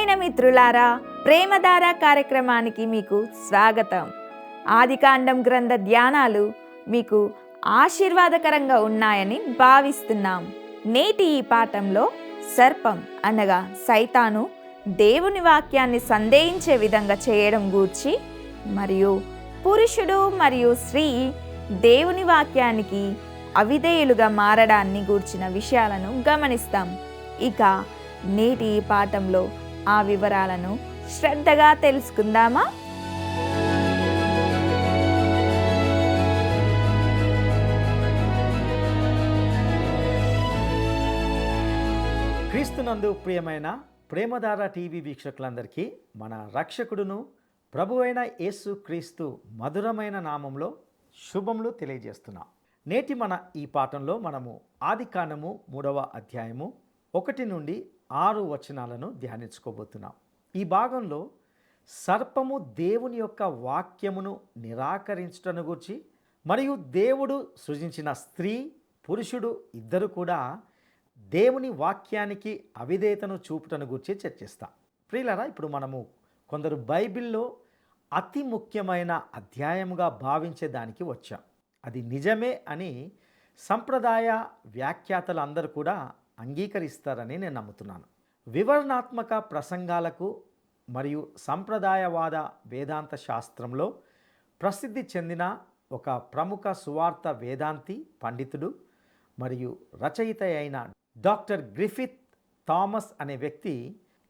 ప్రియమైన మిత్రులారా, ప్రేమధార కార్యక్రమానికి మీకు స్వాగతం. ఆదికాండం గ్రంథ ధ్యానాలు మీకు ఆశీర్వాదకరంగా ఉన్నాయని భావిస్తున్నాం. నేటి ఈ పాఠంలో సర్పం అనగా సైతాను దేవుని వాక్యాన్ని సందేహించే విధంగా చేయడం గూర్చి, మరియు పురుషుడు మరియు స్త్రీ దేవుని వాక్యానికి అవిధేయులుగా మారడాన్ని గూర్చిన విషయాలను గమనిస్తాం. ఇక నేటి ఈ పాఠంలో ఆ వివరాలను శ్రద్ధగా తెలుసుకుందామా? క్రీస్తునందు ప్రియమైన ప్రేమధార టీవీ వీక్షకులందరికీ మన రక్షకుడును ప్రభువైన యేసు క్రీస్తు మధురమైన నామంలో శుభములు తెలియజేస్తున్నాం. నేటి మన ఈ పాఠంలో మనము ఆదికాండము 3వ అధ్యాయము 1 నుండి 6 వచనాలను ధ్యానించుకోబోతున్నాం. ఈ భాగంలో సర్పము దేవుని యొక్క వాక్యమును నిరాకరించుటను గురించి, మరియు దేవుడు సృజించిన స్త్రీ పురుషుడు ఇద్దరు కూడా దేవుని వాక్యానికి అవిధేయతను చూపుటను గురించి చర్చిస్తాం. ప్రియులారా, ఇప్పుడు మనము కొందరు బైబిల్లో అతి ముఖ్యమైన అధ్యాయముగా భావించే దానికి వచ్చాం. అది నిజమే అని సంప్రదాయ వ్యాఖ్యాతలు అందరూ కూడా అంగీకరిస్తారని నేను నమ్ముతున్నాను. వివరణాత్మక ప్రసంగాలకు మరియు సంప్రదాయవాద వేదాంత శాస్త్రంలో ప్రసిద్ధి చెందిన ఒక ప్రముఖ సువార్త వేదాంతి పండితుడు మరియు రచయిత అయిన డాక్టర్ గ్రిఫిత్ థామస్ అనే వ్యక్తి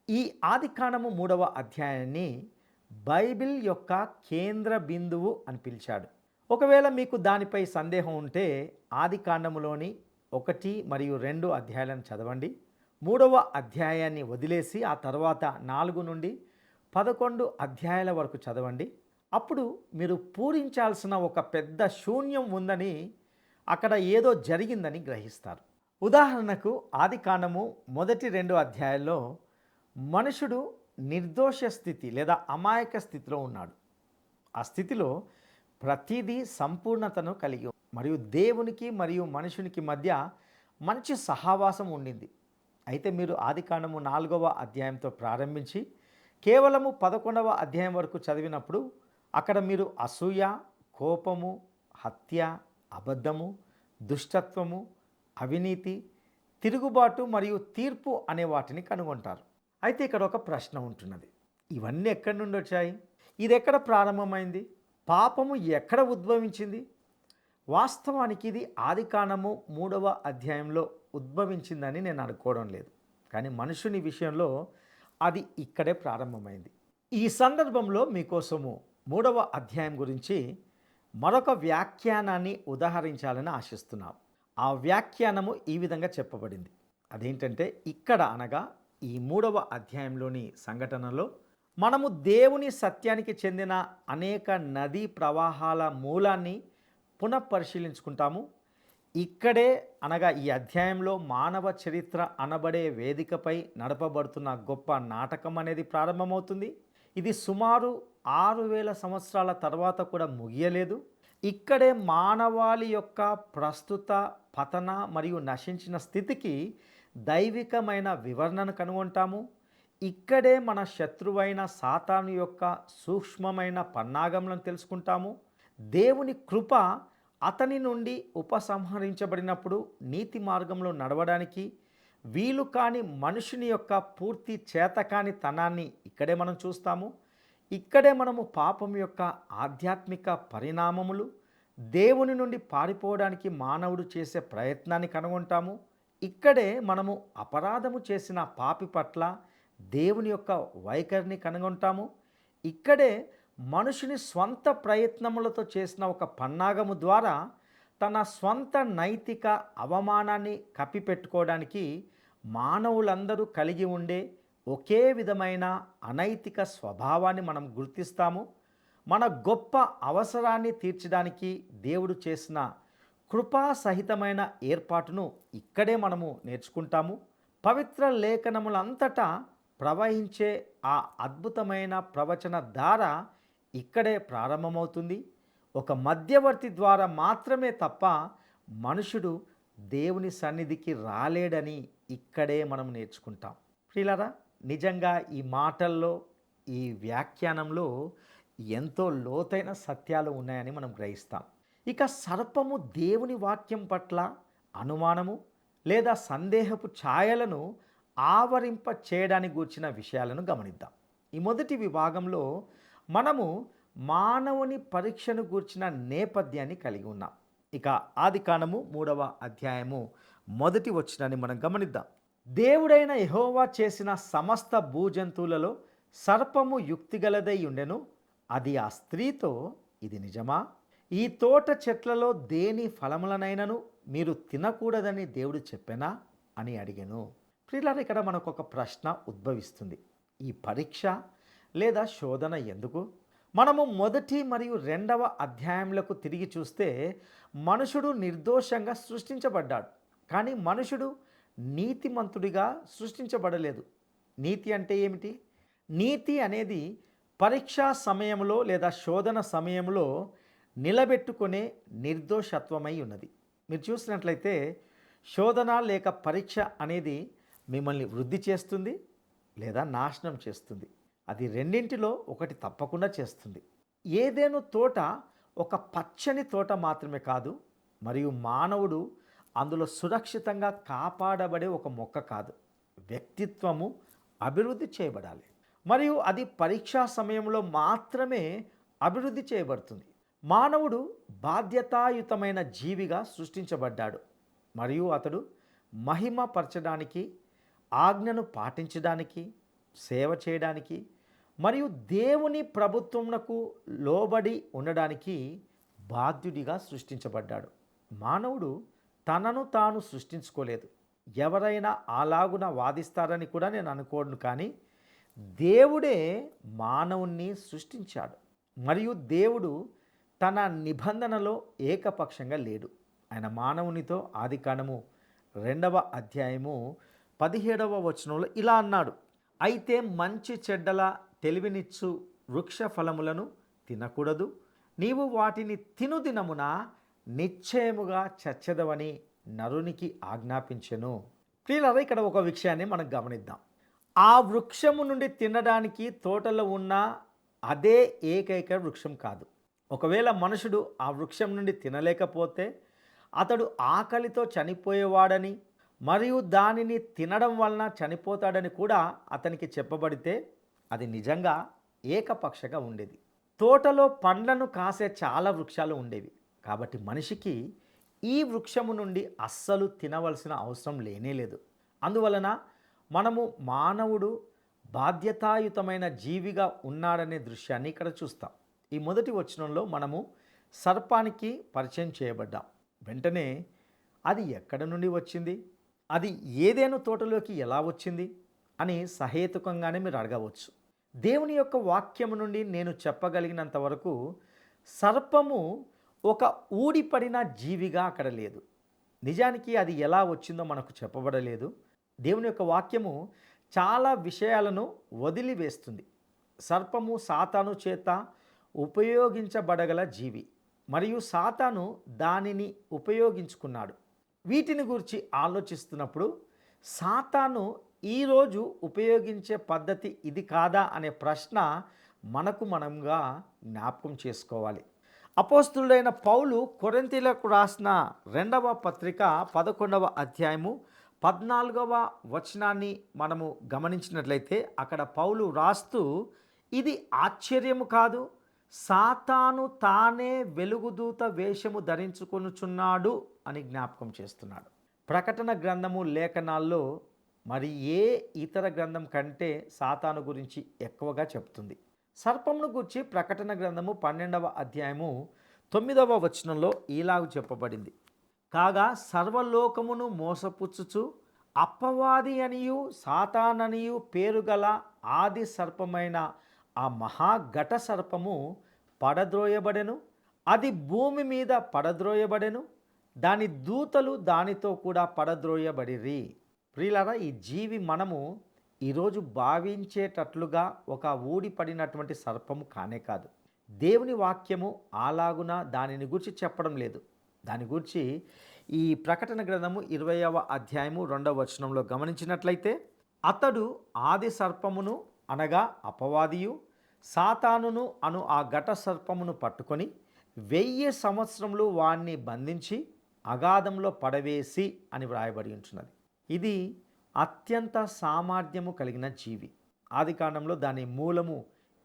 ఈ ఆదికాండము 3వ అధ్యాయాన్ని బైబిల్ యొక్క కేంద్ర బిందువు అని పిలిచాడు. ఒకవేళ మీకు దానిపై సందేహం ఉంటే ఆదికాండములోని 1 మరియు 2 అధ్యాయాలను చదవండి. 3వ అధ్యాయాన్ని వదిలేసి ఆ తర్వాత 4 నుండి 11 అధ్యాయాల వరకు చదవండి. అప్పుడు మీరు పూరించాల్సిన ఒక పెద్ద శూన్యం ఉందని, అక్కడ ఏదో జరిగిందని గ్రహిస్తారు. ఉదాహరణకు ఆదికాండము మొదటి 2 అధ్యాయాల్లో మనుషుడు నిర్దోష స్థితి లేదా అమాయక స్థితిలో ఉన్నాడు. ఆ స్థితిలో ప్రతిదీ సంపూర్ణతను కలిగి మరియు దేవునికి మరియు మనుషునికి మధ్య మంచి సహవాసం ఉండింది. అయితే మీరు ఆదికాండము 4వ అధ్యాయంతో ప్రారంభించి కేవలము 11వ అధ్యాయం వరకు చదివినప్పుడు అక్కడ మీరు అసూయ, కోపము, హత్య, అబద్ధము, దుష్టత్వము, అవినీతి, తిరుగుబాటు మరియు తీర్పు అనే వాటిని కనుగొంటారు. అయితే ఇక్కడ ఒక ప్రశ్న ఉంటున్నది. ఇవన్నీ ఎక్కడి నుండి వచ్చాయి? ఇది ఎక్కడ ప్రారంభమైంది? పాపము ఎక్కడ ఉద్భవించింది? వాస్తవానికి ఇది ఆదికాండము 3వ అధ్యాయంలో ఉద్భవించిందని నేను అనుకోవడం లేదు. కానీ మనుషుని విషయంలో అది ఇక్కడే ప్రారంభమైంది. ఈ సందర్భంలో మీకోసము 3వ అధ్యాయం గురించి మరొక వ్యాఖ్యానాన్ని ఉదాహరించాలని ఆశిస్తున్నాం. ఆ వ్యాఖ్యానము ఈ విధంగా చెప్పబడింది. అదేంటంటే, ఇక్కడ అనగా ఈ 3వ అధ్యాయంలోని సంఘటనలో మనము దేవుని సత్యానికి చెందిన అనేక నదీ ప్రవాహాల మూలాన్ని పునఃపరిశీలించుకుంటాము. ఇక్కడే అనగా ఈ అధ్యాయంలో మానవ చరిత్ర అనబడే వేదికపై నడపబడుతున్న గొప్ప నాటకం అనేది ప్రారంభమవుతుంది. ఇది సుమారు 6000 సంవత్సరాల తర్వాత కూడా ముగియలేదు. ఇక్కడే మానవాళి యొక్క ప్రస్తుత పతన మరియు నశించిన స్థితికి దైవికమైన వివరణను కనుగొంటాము. ఇక్కడే మన శత్రువైన సాతాను యొక్క సూక్ష్మమైన పన్నాగములను తెలుసుకుంటాము. దేవుని కృప అతని నుండి ఉపసంహరించబడినప్పుడు నీతి మార్గంలో నడవడానికి వీలు కాని మనుషుని యొక్క పూర్తి చేతకాని తనాన్ని ఇక్కడే మనం చూస్తాము. ఇక్కడే మనము పాపం యొక్క ఆధ్యాత్మిక పరిణామములు, దేవుని నుండి పారిపోవడానికి మానవుడు చేసే ప్రయత్నాన్ని కనుగొంటాము. ఇక్కడే మనము అపరాధము చేసిన పాపి పట్ల దేవుని యొక్క వైఖరిని కనుగొంటాము. ఇక్కడే మనుషుని స్వంత ప్రయత్నములతో చేసిన ఒక పన్నాగము ద్వారా తన స్వంత నైతిక అవమానాన్ని కప్పిపెట్టుకోవడానికి మానవులందరూ కలిగి ఉండే ఒకే విధమైన అనైతిక స్వభావాన్ని మనం గుర్తిస్తాము. మన గొప్ప అవసరాన్ని తీర్చడానికి దేవుడు చేసిన కృపాసహితమైన ఏర్పాటును ఇక్కడే మనము నేర్చుకుంటాము. పవిత్ర లేఖనములంతటా ప్రవహించే ఆ అద్భుతమైన ప్రవచన ధార ఇక్కడే ప్రారంభమవుతుంది. ఒక మధ్యవర్తి ద్వారా మాత్రమే తప్ప మనుషుడు దేవుని సన్నిధికి రాలేడని ఇక్కడే మనం నేర్చుకుంటాం. ప్రియులారా, నిజంగా ఈ మాటల్లో, ఈ వ్యాఖ్యానంలో ఎంతో లోతైన సత్యాలు ఉన్నాయని మనం గ్రహిస్తాం. ఇక సర్పము దేవుని వాక్యం పట్ల అనుమానము లేదా సందేహపు ఛాయలను ఆవరింప చేయడానికి గూర్చిన విషయాలను గమనిద్దాం. ఈ మొదటి విభాగంలో మనము మానవుని పరీక్షను గూర్చిన నేపథ్యాన్ని కలిగి ఉన్నాం. ఇక ఆదికాండము 3వ అధ్యాయము మొదటి వచనాన్ని మనం గమనిద్దాం. దేవుడైన యెహోవా చేసిన సమస్త భూజంతువులలో సర్పము యుక్తిగలదై ఉండెను. అది ఆ స్త్రీతో, ఇది నిజమా? ఈ తోట చెట్లలో దేని ఫలములనైనను మీరు తినకూడదని దేవుడు చెప్పెనా అని అడిగెను. ప్రియులారా, ఇక్కడ మనకు ఒక ప్రశ్న ఉద్భవిస్తుంది. ఈ పరీక్ష లేదా శోధన ఎందుకు? మనము 1 మరియు 2వ అధ్యాయములకు తిరిగి చూస్తే మనుషుడు నిర్దోషంగా సృష్టించబడ్డాడు. కానీ మనుషుడు నీతిమంతుడిగా సృష్టించబడలేదు. నీతి అంటే ఏమిటి? నీతి అనేది పరీక్షా సమయంలో లేదా శోధన సమయంలో నిలబెట్టుకునే నిర్దోషత్వమై ఉన్నది. మీరు చూసినట్లయితే శోధన లేక పరీక్ష అనేది మిమ్మల్ని వృద్ధి చేస్తుంది లేదా నాశనం చేస్తుంది. అది రెండింటిలో ఒకటి తప్పకుండా చేస్తుంది. ఏదేను తోట ఒక పచ్చని తోట మాత్రమే కాదు, మరియు మానవుడు అందులో సురక్షితంగా కాపాడబడే ఒక మొక్క కాదు. వ్యక్తిత్వము అభివృద్ధి చేయబడాలి, మరియు అది పరీక్షా సమయంలో మాత్రమే అభివృద్ధి చేయబడుతుంది. మానవుడు బాధ్యతాయుతమైన జీవిగా సృష్టించబడ్డాడు, మరియు అతడు మహిమపరచడానికి, ఆజ్ఞను పాటించడానికి, సేవ చేయడానికి మరియు దేవుని ప్రభుత్వమునకు లోబడి ఉండడానికి బాధ్యుడిగా సృష్టించబడ్డాడు. మానవుడు తనను తాను సృష్టించుకోలేదు. ఎవరైనా అలాగున వాదిస్తారని కూడా నేను అనుకోను, కానీ దేవుడే మానవుణ్ణి సృష్టించాడు. మరియు దేవుడు తన నిబంధనలో ఏకపక్షంగా లేడు. ఆయన మానవునితో ఆదికాండము 2వ అధ్యాయము 17వ వచనంలో ఇలా అన్నాడు: అయితే మంచి చెడ్డల తెలివినిచ్చు వృక్ష ఫలములను తినకూడదు, నీవు వాటిని తిను దినమున నిశ్చయముగా చచ్చెదవని నరునికి ఆజ్ఞాపించెను. ప్రియులారా, ఇక్కడ ఒక విషయాన్ని మనం గమనిద్దాం. ఆ వృక్షము నుండి తినడానికి తోటలో ఉన్న అదే ఏకైక వృక్షం కాదు. ఒకవేళ మనుషుడు ఆ వృక్షం నుండి తినలేకపోతే అతడు ఆకలితో చనిపోయేవాడని, మరియు దానిని తినడం వలన చనిపోతాడని కూడా అతనికి చెప్పబడితే అది నిజంగా ఏకపక్షగా ఉండేది. తోటలో పండ్లను కాసే చాలా వృక్షాలు ఉండేవి. కాబట్టి మనిషికి ఈ వృక్షము నుండి అస్సలు తినవలసిన అవసరం లేనేలేదు. అందువలన మనము మానవుడు బాధ్యతాయుతమైన జీవిగా ఉన్నాడనే దృశ్యాన్ని ఇక్కడ చూస్తాం. ఈ మొదటి వచనంలో మనము సర్పానికి పరిచయం చేయబడ్డాం. వెంటనే అది ఎక్కడ నుండి వచ్చింది, అది ఏదేను తోటలోకి ఎలా వచ్చింది అని సహేతుకంగానే మీరు అడగవచ్చు. దేవుని యొక్క వాక్యము నుండి నేను చెప్పగలిగినంత వరకు సర్పము ఒక ఊడిపడిన జీవిగా అక్కడ లేదు. నిజానికి అది ఎలా వచ్చిందో మనకు చెప్పబడలేదు. దేవుని యొక్క వాక్యము చాలా విషయాలను వదిలివేస్తుంది. సర్పము సాతాను చేత ఉపయోగించబడగల జీవి, మరియు సాతాను దానిని ఉపయోగించుకున్నాడు. వీటిని గురించి ఆలోచిస్తున్నప్పుడు సాతాను ఈరోజు ఉపయోగించే పద్ధతి ఇది కాదా అనే ప్రశ్న మనకు మనంగా జ్ఞాపకం చేసుకోవాలి. అపోస్తులుడైన పౌలు కొరింథీయులకు రాసిన 2వ పత్రిక 11వ అధ్యాయము 14వ వచనాన్ని మనము గమనించినట్లయితే అక్కడ పౌలు రాస్తూ, ఇది ఆశ్చర్యము కాదు, సాతాను తానే వెలుగుదూత వేషము ధరించుకొనుచున్నాడు అని జ్ఞాపకం చేస్తున్నాడు. ప్రకటన గ్రంథము లేఖనాల్లో మరి ఏ ఇతర గ్రంథం కంటే సాతాను గురించి ఎక్కువగా చెప్తుంది. సర్పమును గురించి ప్రకటన గ్రంథము 12వ అధ్యాయము 9వ వచనంలో ఇలాగ చెప్పబడింది: కాగా సర్వలోకమును మోసపుచ్చుచు అపవాది అనియు సాతాననియు పేరుగల ఆది సర్పమైన ఆ మహాఘట సర్పము పడద్రోయబడెను. అది భూమి మీద పడద్రోయబడెను, దాని దూతలు దానితో కూడా పడద్రోయబడిరి. ప్రియులారా, ఈ జీవి మనము ఈరోజు భావించేటట్లుగా ఒక ఊడిపడినటువంటి సర్పము కానే కాదు. దేవుని వాక్యము అలాగున దానిని గురించి చెప్పడం లేదు. దాని గురించి ఈ ప్రకటన గ్రంథము 20వ అధ్యాయము 2వ వచనంలో గమనించినట్లయితే అతడు ఆది సర్పమును అనగా అపవాదియు సాతానును అను ఆ ఘట సర్పమును పట్టుకొని 1000 సంవత్సరములు వాణ్ణి బంధించి అగాధంలో పడవేసి అని వ్రాయబడి ఉంటున్నది. ఇది అత్యంత సామర్థ్యము కలిగిన జీవి. ఆది కాండంలో దాని మూలము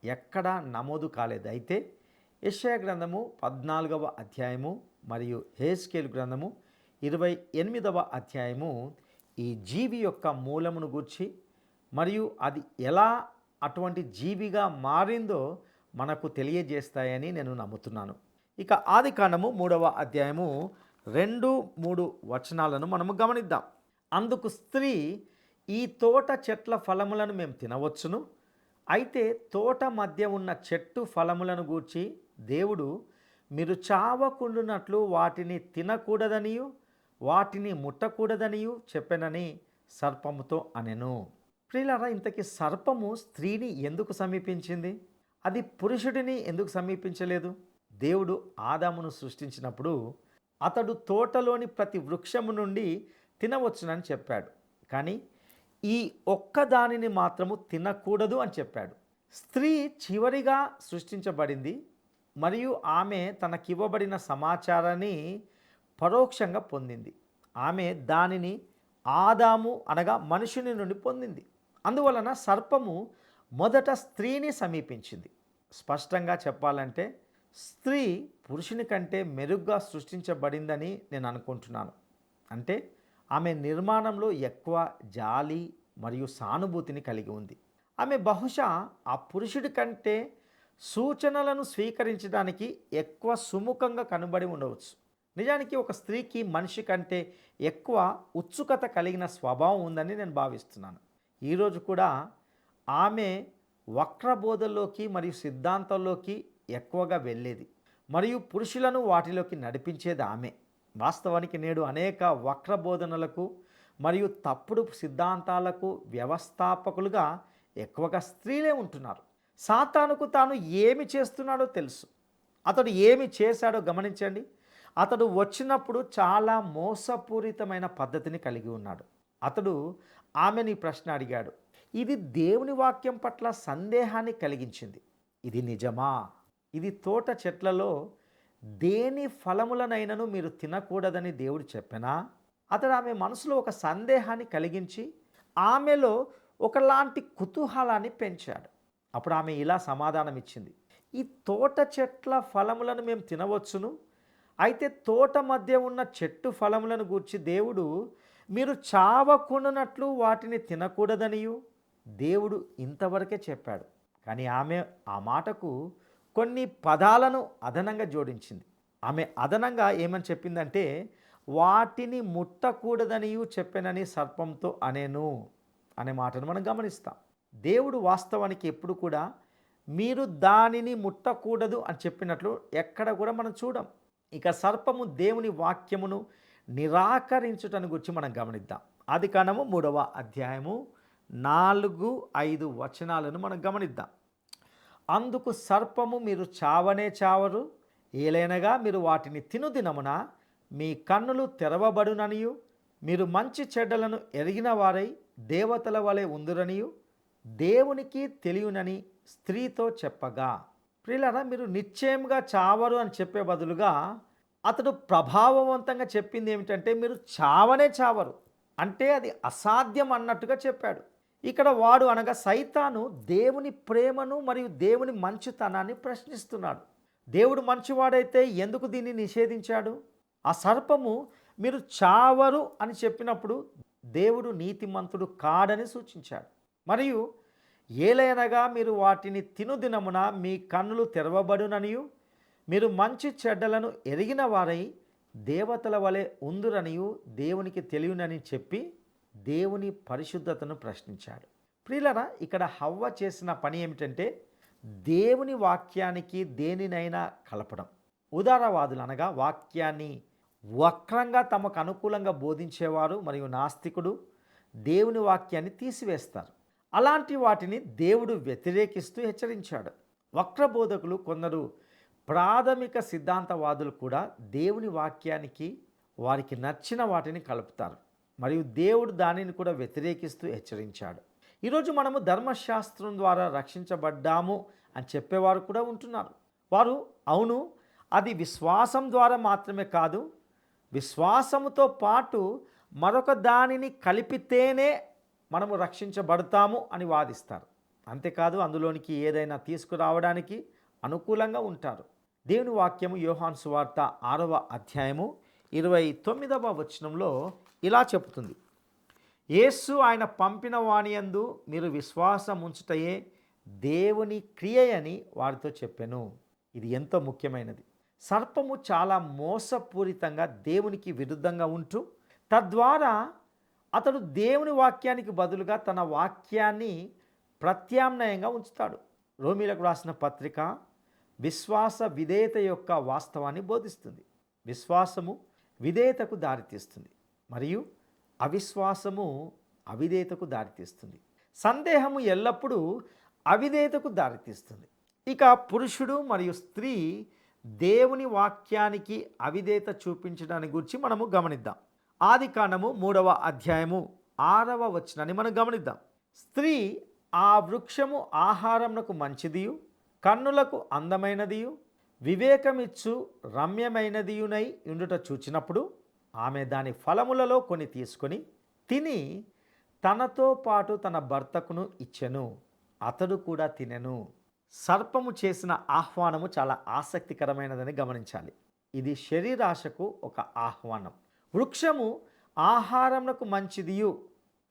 ఎక్కడా నమోదు కాలేదు. అయితే యెషయా గ్రంథము 14వ అధ్యాయము మరియు హెజ్కేలు గ్రంథము 28వ అధ్యాయము ఈ జీవి యొక్క మూలమును గూర్చి మరియు అది ఎలా అటువంటి జీవిగా మారిందో మనకు తెలియజేస్తాయని నేను నమ్ముతున్నాను. ఇక ఆది కాండము 3వ అధ్యాయము 2-3 వచనాలను మనము గమనిద్దాం. అందుకు స్త్రీ, ఈ తోట చెట్ల ఫలములను మేము తినవచ్చును, అయితే తోట మధ్య ఉన్న చెట్టు ఫలములను గూర్చి దేవుడు మీరు చావకుండునట్లు వాటిని తినకూడదనియు వాటిని ముట్టకూడదనియు చెప్పెనని సర్పముతో అనెను. ప్రియులారా, ఇంతకీ సర్పము స్త్రీని ఎందుకు సమీపించింది? అది పురుషుడిని ఎందుకు సమీపించలేదు? దేవుడు ఆదామును సృష్టించినప్పుడు అతడు తోటలోని ప్రతి వృక్షము నుండి తినవచ్చునని చెప్పాడు, కానీ ఈ ఒక్క దానిని మాత్రము తినకూడదు అని చెప్పాడు. స్త్రీ చివరిగా సృష్టించబడింది మరియు ఆమె తనకివ్వబడిన సమాచారాన్ని పరోక్షంగా పొందింది. ఆమె దానిని ఆదాము అనగా మనుషుని నుండి పొందింది. అందువలన సర్పము మొదట స్త్రీని సమీపించింది. స్పష్టంగా చెప్పాలంటే స్త్రీ పురుషుని కంటే మెరుగ్గా సృష్టించబడిందని నేను అనుకుంటున్నాను. అంటే ఆమె నిర్మాణంలో ఎక్కువ జాలి మరియు సానుభూతిని కలిగి ఉంది. ఆమె బహుశా ఆ పురుషుడి కంటే సూచనలను స్వీకరించడానికి ఎక్కువ సుముఖంగా కనబడి ఉండవచ్చు. నిజానికి ఒక స్త్రీకి మనిషి కంటే ఎక్కువ ఉత్సుకత కలిగిన స్వభావం ఉందని నేను భావిస్తున్నాను. ఈరోజు కూడా ఆమె వక్రబోధల్లోకి మరియు సిద్ధాంతాల్లోకి ఎక్కువగా వెళ్ళేది మరియు పురుషులను వాటిలోకి నడిపించేది ఆమె. వాస్తవానికి నేడు అనేక వక్రబోధనలకు మరియు తప్పుడు సిద్ధాంతాలకు వ్యవస్థాపకులుగా ఎక్కువగా స్త్రీలే ఉంటున్నారు. సాతానుకు తాను ఏమి చేస్తున్నాడో తెలుసు. అతడు ఏమి చేశాడో గమనించండి. అతడు వచ్చినప్పుడు చాలా మోసపూరితమైన పద్ధతిని కలిగి ఉన్నాడు. అతడు ఆమెని ప్రశ్న అడిగాడు. ఇది దేవుని వాక్యం పట్ల సందేహాన్ని కలిగించింది. ఇది నిజమా? ఇది తోట చెట్లలో దేని ఫలములనైనను మీరు తినకూడదని దేవుడు చెప్పెనా? అతడు ఆమె మనసులో ఒక సందేహాన్ని కలిగించి ఆమెలో ఒకలాంటి కుతూహలాన్ని పెంచాడు. అప్పుడు ఆమె ఇలా సమాధానం ఇచ్చింది, ఈ తోట చెట్ల ఫలములను మేము తినవచ్చును, అయితే తోట మధ్య ఉన్న చెట్టు ఫలములను గూర్చి దేవుడు మీరు చావకుండునట్లు వాటిని తినకూడదనియు దేవుడు ఇంతవరకే చెప్పాడు. కానీ ఆమె ఆ మాటకు కొన్ని పదాలను అదనంగా జోడించింది. ఆమె అదనంగా ఏమని చెప్పిందంటే, వాటిని ముట్టకూడదనియు చెప్పానని సర్పంతో అనేను అనే మాటను మనం గమనిస్తాం. దేవుడు వాస్తవానికి ఎప్పుడు కూడా మీరు దానిని ముట్టకూడదు అని చెప్పినట్లు ఎక్కడ కూడా మనం చూడం. ఇక సర్పము దేవుని వాక్యమును నిరాకరించుటను గురించి మనం గమనిద్దాం. ఆది కాండము 3వ అధ్యాయము 4-5 వచనాలను మనం గమనిద్దాం. అందుకు సర్పము, మీరు చావనే చావరు, ఏలైనగా మీరు వాటిని తినుదినమున మీ కన్నులు తెరవబడుననియు మీరు మంచి చెడ్డలను ఎరిగిన వారై దేవతల వలె ఉందురనియు దేవునికి తెలియనని స్త్రీతో చెప్పగా. ప్రియులారా, మీరు నిశ్చయంగా చావరు అని చెప్పే బదులుగా అతడు ప్రభావవంతంగా చెప్పింది ఏమిటంటే, మీరు చావనే చావరు, అంటే అది అసాధ్యం అన్నట్టుగా చెప్పాడు. ఇక్కడ వాడు అనగా సైతాను దేవుని ప్రేమను మరియు దేవుని మంచితనాన్ని ప్రశ్నిస్తున్నాడు. దేవుడు మంచివాడైతే ఎందుకు దీన్ని నిషేధించాడు? ఆ సర్పము మీరు చావరు అని చెప్పినప్పుడు దేవుడు నీతిమంతుడు కాడని సూచించాడు. మరియు ఏలైనగా మీరు వాటిని తినుదినమున మీ కన్నులు తెరవబడుననియు మీరు మంచి చెడ్డలను ఎరిగిన వారై దేవతల వలె ఉందురనియు దేవునికి తెలియనని చెప్పి దేవుని పరిశుద్ధతను ప్రశ్నించాడు. ప్రియులరా, ఇక్కడ హవ్వ చేసిన పని ఏమిటంటే దేవుని వాక్యానికి దేనినైనా కలపడం. ఉదారవాదులు అనగా వాక్యాన్ని వక్రంగా తమకు అనుకూలంగా బోధించేవారు మరియు నాస్తికుడు దేవుని వాక్యాన్ని తీసివేస్తారు. అలాంటి వాటిని దేవుడు వ్యతిరేకిస్తూ హెచ్చరించాడు. వక్రబోధకులు కొందరు ప్రాథమిక సిద్ధాంతవాదులు కూడా దేవుని వాక్యానికి వారికి నచ్చిన వాటిని కలుపుతారు. మరియు దేవుడు దానిని కూడా వ్యతిరేకిస్తూ హెచ్చరించాడు. ఈరోజు మనము ధర్మశాస్త్రం ద్వారా రక్షించబడ్డాము అని చెప్పేవారు కూడా ఉంటున్నారు. వారు అవును, అది విశ్వాసం ద్వారా మాత్రమే కాదు, విశ్వాసముతో పాటు మరొక దానిని కలిపితేనే మనము రక్షించబడతాము అని వాదిస్తారు. అంతేకాదు అందులోనికి ఏదైనా తీసుకురావడానికి అనుకూలంగా ఉంటారు. దేవుని వాక్యము యోహాను సువార్త 6వ అధ్యాయము 29వ వచనంలో ఇలా చెబుతుంది. యేసు ఆయన పంపిన వానియందు మీరు విశ్వాసం ఉంచుటయే దేవుని క్రియ అని వారితో చెప్పెను. ఇది ఎంతో ముఖ్యమైనది. సర్పము చాలా మోసపూరితంగా దేవునికి విరుద్ధంగా ఉంటూ తద్వారా అతడు దేవుని వాక్యానికి బదులుగా తన వాక్యాన్ని ప్రత్యామ్నాయంగా ఉంచుతాడు. రోమీలకు రాసిన పత్రిక విశ్వాస విధేయత యొక్క వాస్తవాన్ని బోధిస్తుంది. విశ్వాసము విధేయతకు దారితీస్తుంది మరియు అవిశ్వాసము అవిధేయతకు దారితీస్తుంది. సందేహము ఎల్లప్పుడూ అవిధేయతకు దారితీస్తుంది. ఇక పురుషుడు మరియు స్త్రీ దేవుని వాక్యానికి అవిధేయత చూపించడాన్ని గురించి మనము గమనిద్దాం. ఆదికాండము 3వ అధ్యాయము 6వ వచనాన్ని మనం గమనిద్దాం. స్త్రీ ఆ వృక్షము ఆహారమునకు మంచిదియు కన్నులకు అందమైనదియు వివేకమిచ్చు రమ్యమైనదియునై ఉండుట చూచినప్పుడు ఆమె దాని ఫలములలో కొన్ని తీసుకొని తిని తనతో పాటు తన భర్తకును ఇచ్చెను, అతడు కూడా తినెను. సర్పము చేసిన ఆహ్వానము చాలా ఆసక్తికరమైనదని గమనించాలి. ఇది శరీరాశకు ఒక ఆహ్వానం. వృక్షము ఆహారమునకు మంచిదియు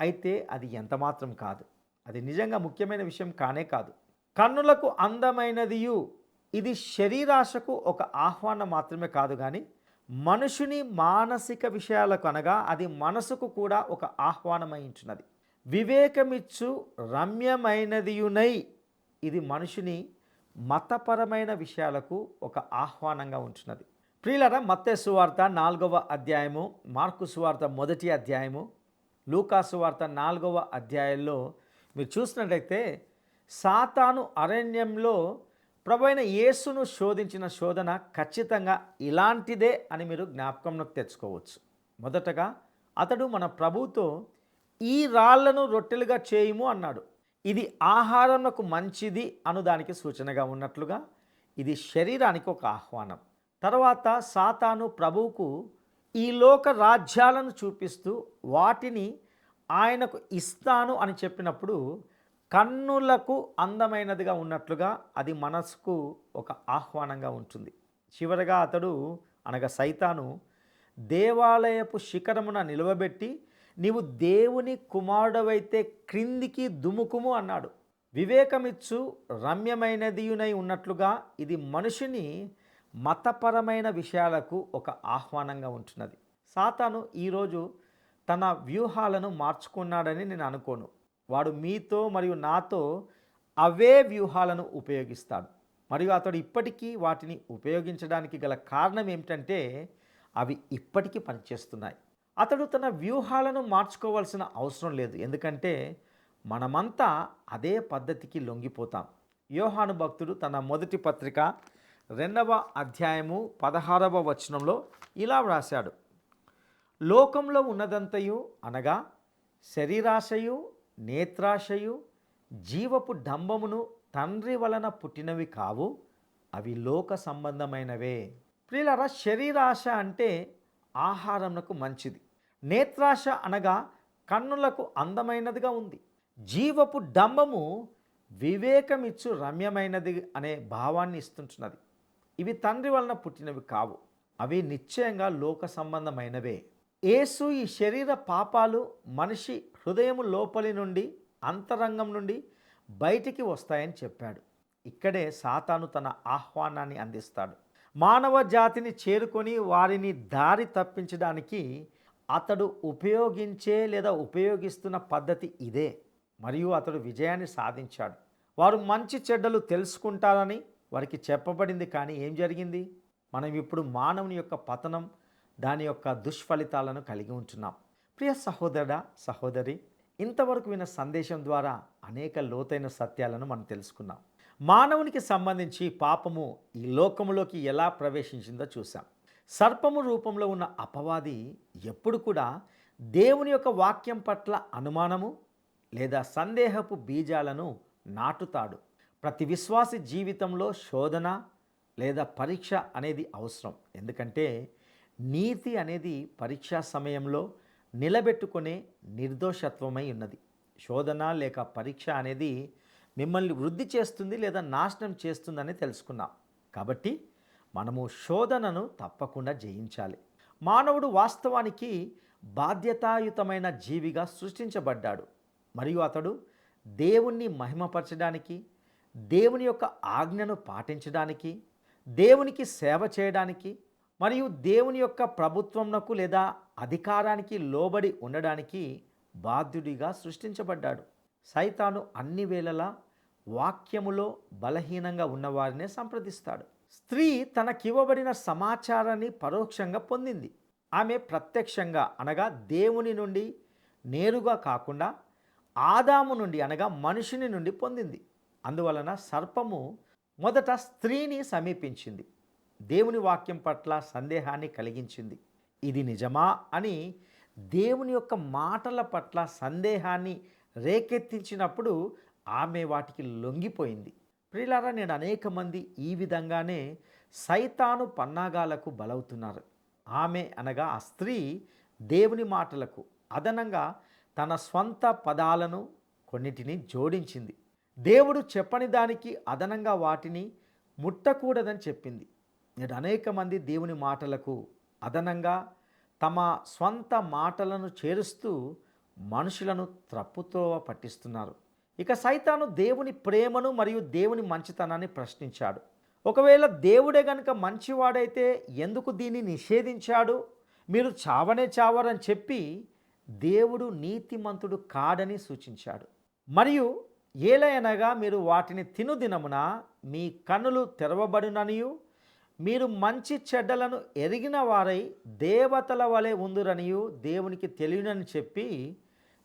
అయితే అది ఎంతమాత్రం కాదు. అది నిజంగా ముఖ్యమైన విషయం కానే కాదు. కన్నులకు అందమైనదియు ఇది శరీరాశకు ఒక ఆహ్వానం మాత్రమే కాదు, కానీ మనుషుని మానసిక విషయాలకు అనగా అది మనసుకు కూడా ఒక ఆహ్వానమై ఉంటున్నది. వివేకమిచ్చు రమ్యమైనదియునై ఇది మనుషుని మతపరమైన విషయాలకు ఒక ఆహ్వానంగా ఉంటున్నది. ప్రియులారా, మత్తయి సువార్త 4వ అధ్యాయము, మార్కు సువార్త 1వ అధ్యాయము, లూకా సువార్త 4వ అధ్యాయంలో మీరు చూసినట్లయితే సాతాను అరణ్యంలో ప్రభువైన యేసును శోధించిన శోధన ఖచ్చితంగా ఇలాంటిదే అని మీరు జ్ఞాపకంలోకి తెచ్చుకోవచ్చు. మొదటగా అతడు మన ప్రభువుతో ఈ రాళ్లను రొట్టెలుగా చేయుము అన్నాడు. ఇది ఆహారంకు మంచిది అనుదానికి సూచనగా ఉన్నట్లుగా ఇది శరీరానికి ఒక ఆహ్వానం. తర్వాత సాతాను ప్రభువుకు ఈ లోక రాజ్యాలను చూపిస్తూ వాటిని ఆయనకు ఇస్తాను అని చెప్పినప్పుడు కన్నులకు అందమైనదిగా ఉన్నట్లుగా అది మనసుకు ఒక ఆహ్వానంగా ఉంటుంది. చివరగా అతడు అనగా సైతాను దేవాలయపు శిఖరమున నిలవబెట్టి నీవు దేవుని కుమారుడవైతే క్రిందికి దుముకుము అన్నాడు. వివేకమిచ్చు రమ్యమైనదియునై ఉన్నట్లుగా ఇది మనిషిని మతపరమైన విషయాలకు ఒక ఆహ్వానంగా ఉంటున్నది. సాతాను ఈరోజు తన వ్యూహాలను మార్చుకున్నాడని నేను అనుకోను. వాడు మీతో మరియు నాతో అవే వ్యూహాలను ఉపయోగిస్తాడు. మరియు అతడు ఇప్పటికీ వాటిని ఉపయోగించడానికి గల కారణం ఏమిటంటే అవి ఇప్పటికీ పనిచేస్తున్నాయి. అతడు తన వ్యూహాలను మార్చుకోవాల్సిన అవసరం లేదు, ఎందుకంటే మనమంతా అదే పద్ధతికి లొంగిపోతాం. యోహాను భక్తుడు తన మొదటి పత్రిక 2వ అధ్యాయము 16వ వచనంలో ఇలా వ్రాశాడు. లోకంలో ఉన్నదంతయు అనగా శరీరాశయు నేత్రాశయు జీవపు డంబమును తండ్రి వలన పుట్టినవి కావు, అవి లోక సంబంధమైనవే. ప్రియులారా, శరీరాశ అంటే ఆహారమునకు మంచిది. నేత్రాశ అనగా కన్నులకు అందమైనదిగా ఉంది. జీవపు డంబము వివేకమిచ్చు రమ్యమైనది అనే భావాన్ని ఇస్తుంటున్నది. ఇవి తండ్రి వలన పుట్టినవి కావు, అవి నిశ్చయంగా లోక సంబంధమైనవే. యేసు ఈ శరీర పాపాలు మనిషి హృదయము లోపలి నుండి అంతరంగం నుండి బయటికి వస్తాయని చెప్పాడు. ఇక్కడే సాతాను తన ఆహ్వానాన్ని అందిస్తాడు. మానవ జాతిని చేరుకొని వారిని దారి తప్పించడానికి అతడు ఉపయోగించే లేదా ఉపయోగిస్తున్న పద్ధతి ఇదే. మరియు అతడు విజయాన్ని సాధించాడు. వారు మంచి చెడ్డలు తెలుసుకుంటారని వారికి చెప్పబడింది, కానీ ఏం జరిగింది? మనం ఇప్పుడు మానవుని యొక్క పతనం, దాని యొక్క దుష్ఫలితాలను కలిగి ఉంటున్నాం. ప్రియ సహోదరుడా, సహోదరి, ఇంతవరకు విన్న సందేశం ద్వారా అనేక లోతైన సత్యాలను మనం తెలుసుకున్నాం. మానవునికి సంబంధించి పాపము ఈ లోకములోకి ఎలా ప్రవేశించిందో చూసాం. సర్పము రూపంలో ఉన్న అపవాది ఎప్పుడు కూడా దేవుని యొక్క వాక్యం పట్ల అనుమానము లేదా సందేహపు బీజాలను నాటుతాడు. ప్రతి విశ్వాసి జీవితంలో శోధన లేదా పరీక్ష అనేది అవసరం. ఎందుకంటే నీతి అనేది పరీక్షా సమయంలో నిలబెట్టుకునే నిర్దోషత్వమై ఉన్నది. శోధన లేక పరీక్ష అనేది మిమ్మల్ని వృద్ధి చేస్తుంది లేదా నాశనం చేస్తుందని తెలుసుకున్నాం. కాబట్టి మనము శోధనను తప్పకుండా జయించాలి. మానవుడు వాస్తవానికి బాధ్యతాయుతమైన జీవిగా సృష్టించబడ్డాడు మరియు అతడు దేవుణ్ణి మహిమపరచడానికి, దేవుని యొక్క ఆజ్ఞను పాటించడానికి, దేవునికి సేవ చేయడానికి మరియు దేవుని యొక్క ప్రభుత్వంకు లేదా అధికారానికి లోబడి ఉండడానికి బాధ్యుడిగా సృష్టించబడ్డాడు. సైతాను అన్ని వేళలా వాక్యములో బలహీనంగా ఉన్నవారినే సంప్రదిస్తాడు. స్త్రీ తనకివ్వబడిన సమాచారాన్ని పరోక్షంగా పొందింది. ఆమె ప్రత్యక్షంగా అనగా దేవుని నుండి నేరుగా కాకుండా ఆదాము నుండి అనగా మనిషిని నుండి పొందింది. అందువలన సర్పము మొదట స్త్రీని సమీపించింది, దేవుని వాక్యం పట్ల సందేహాన్ని కలిగించింది. ఇది నిజమా అని దేవుని యొక్క మాటల పట్ల సందేహాన్ని రేకెత్తించినప్పుడు ఆమె వాటికి లొంగిపోయింది. ప్రియులారా, నేను అనేక మంది ఈ విధంగానే సైతాను పన్నాగాలకు బలవుతున్నారు. ఆమె అనగా ఆ స్త్రీ దేవుని మాటలకు అదనంగా తన స్వంత పదాలను కొన్నిటిని జోడించింది. దేవుడు చెప్పని దానికి అదనంగా వాటిని ముట్టకూడదని చెప్పింది. నేడు అనేక మంది దేవుని మాటలకు అదనంగా తమ స్వంత మాటలను చేరుస్తూ మనుషులను త్రప్పుతోవ పట్టిస్తున్నారు. ఇక సైతాను దేవుని ప్రేమను మరియు దేవుని మంచితనాన్ని ప్రశ్నించాడు. ఒకవేళ దేవుడే గనుక మంచివాడైతే ఎందుకు దీన్ని నిషేధించాడు? మీరు చావనే చావరని చెప్పి దేవుడు నీతిమంతుడు కాడని సూచించాడు. మరియు ఏలయనగా మీరు వాటిని తినుదినమున మీ కన్నులు తెరవబడుననియు మీరు మంచి చెడ్డలను ఎరిగిన వారై దేవతల వలె ఉందురనియు దేవునికి తెలియనని చెప్పి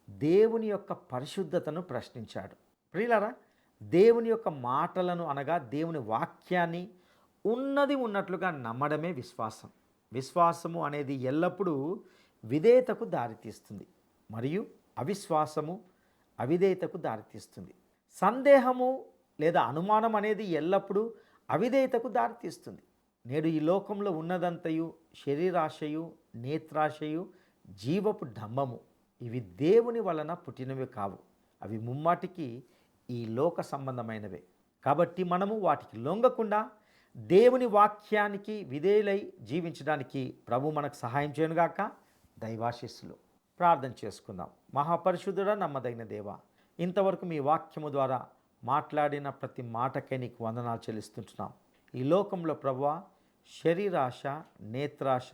దేవుని యొక్క పరిశుద్ధతను ప్రశ్నించాడు. ప్రియులారా, దేవుని యొక్క మాటలను అనగా దేవుని వాక్యాన్ని ఉన్నది ఉన్నట్లుగా నమ్మడమే విశ్వాసం. విశ్వాసము అనేది ఎల్లప్పుడూ విధేయతకు దారితీస్తుంది మరియు అవిశ్వాసము అవిధేయతకు దారితీస్తుంది. సందేహము లేదా అనుమానం అనేది ఎల్లప్పుడూ అవిధేయతకు దారితీస్తుంది. నేడు ఈ లోకంలో ఉన్నదంతయు శరీరాశయు, నేత్రాశయు, జీవపు డంబము. ఇవి దేవుని వలన పుట్టినవి కావు, అవి ముమ్మాటికి ఈ లోక సంబంధమైనవే. కాబట్టి మనము వాటికి లొంగకుండా దేవుని వాక్యానికి విధేయులై జీవించడానికి ప్రభు మనకు సహాయం చేయనుగాక. దైవాశీస్సులు ప్రార్థన చేసుకుందాం. మహాపరిశుద్ధుడా, నమ్మదగిన దేవా, ఇంతవరకు మీ వాక్యము ద్వారా మాట్లాడిన ప్రతి మాటకై నీకు వందనాలు చెల్లిస్తుంటున్నాం. ఈ లోకంలో ప్రభువా శరీరాశ, నేత్రాశ,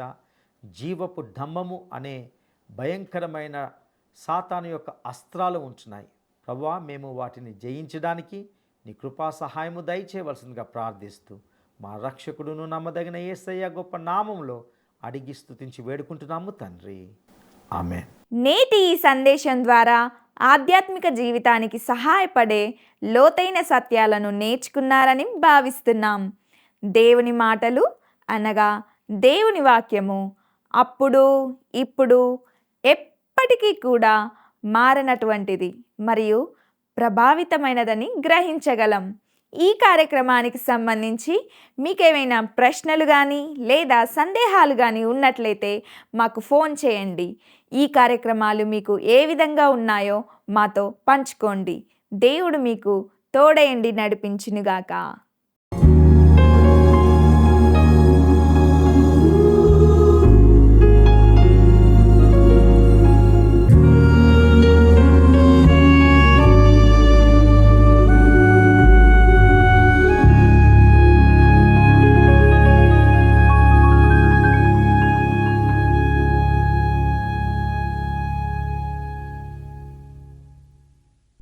జీవపు డంబము అనే భయంకరమైన సాతాను యొక్క అస్త్రాలు ఉంటున్నాయి. ప్రభువా, మేము వాటిని జయించడానికి నీ కృపా సహాయము దయచేయవలసిందిగా ప్రార్థిస్తూ మా రక్షకుడును నమ్మదగిన యేసయ్య గొప్ప నామములో అడిగి స్తుతించి వేడుకుంటున్నాము తండ్రి, ఆమేన్. నేటి ఈ సందేశం ద్వారా ఆధ్యాత్మిక జీవితానికి సహాయపడే లోతైన సత్యాలను నేర్చుకున్నారని భావిస్తున్నాం. దేవుని మాటలు అనగా దేవుని వాక్యము అప్పుడు, ఇప్పుడు, ఎప్పటికీ కూడా మారనటువంటిది మరియు ప్రభావితమైనదని గ్రహించగలం. ఈ కార్యక్రమానికి సంబంధించి మీకేమైనా ప్రశ్నలు కానీ లేదా సందేహాలు కానీ ఉన్నట్లయితే మాకు ఫోన్ చేయండి. ఈ కార్యక్రమాలు మీకు ఏ విధంగా ఉన్నాయో మాతో పంచుకోండి. దేవుడు మీకు తోడయండి నడిపించునుగాక.